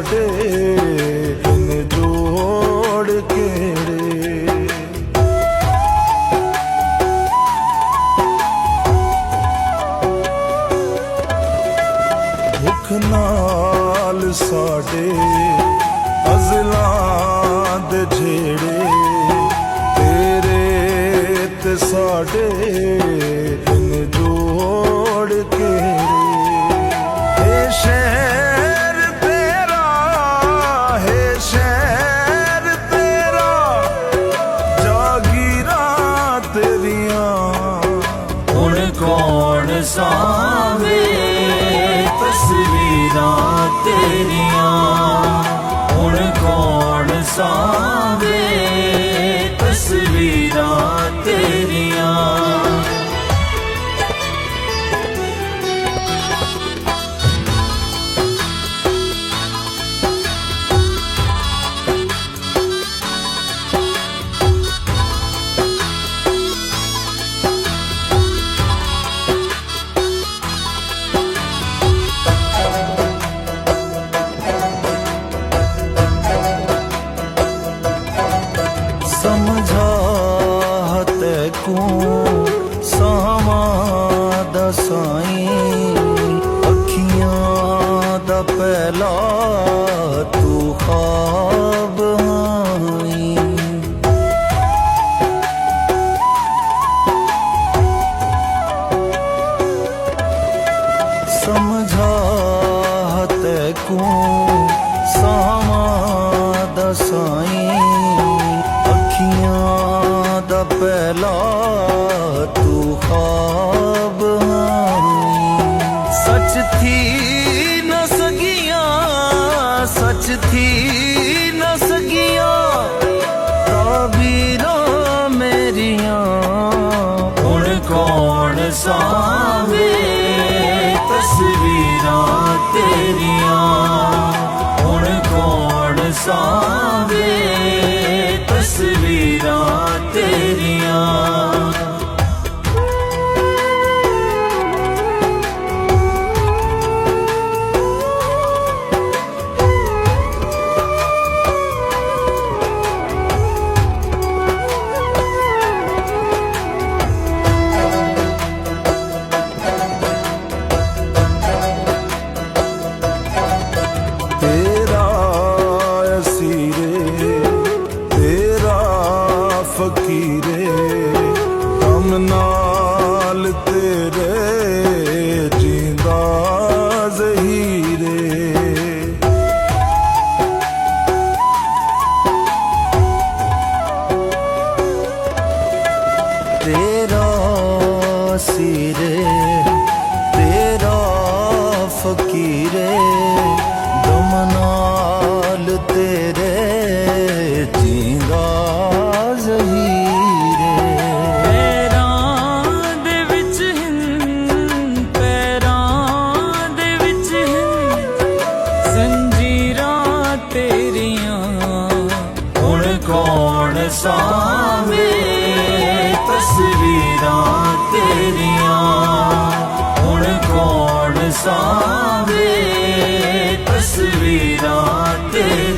साडे इन जोड़ केड़े। भुख नाल साडे अज़लां दे झेड़े, तेरे ते साडे इन जोड़ केड़े। हे शहर तेरा, हे शहर तेरा, जागीरां तेरियां हुण कौन सावे तस्वीरां तेरियां। हुण कौन सावे तस्वीरां तेरियां। समझा तैकू सावां दा साईं, अखियां दा पहला तू ख्वाब आई। समझा तैकू सावां दा साईं, अखियां दा पहला तू ख्वाब आई। सच थी न सगियां, सच थी न सगियां ताबीरां मेरियां। हुण कौन सावे तस्वीरां तेरियां। हुण कौन सावे तस्वीरां तेरियां। तेरा असीरे तेरा फकीरे, दम नाल तेरे जींदा ज़हीरे। तेरा असीरे तेरा फकीरे, दम नाल तेरे जींदा ज़हीरे। पैरां दे विच हिंद, पैरां दे विच हिंद, जंजीरां तेरियां। हुण कौन सावे तस्वीरां तेरियां। हुण कौन सावे तस्वीरां तेरियां।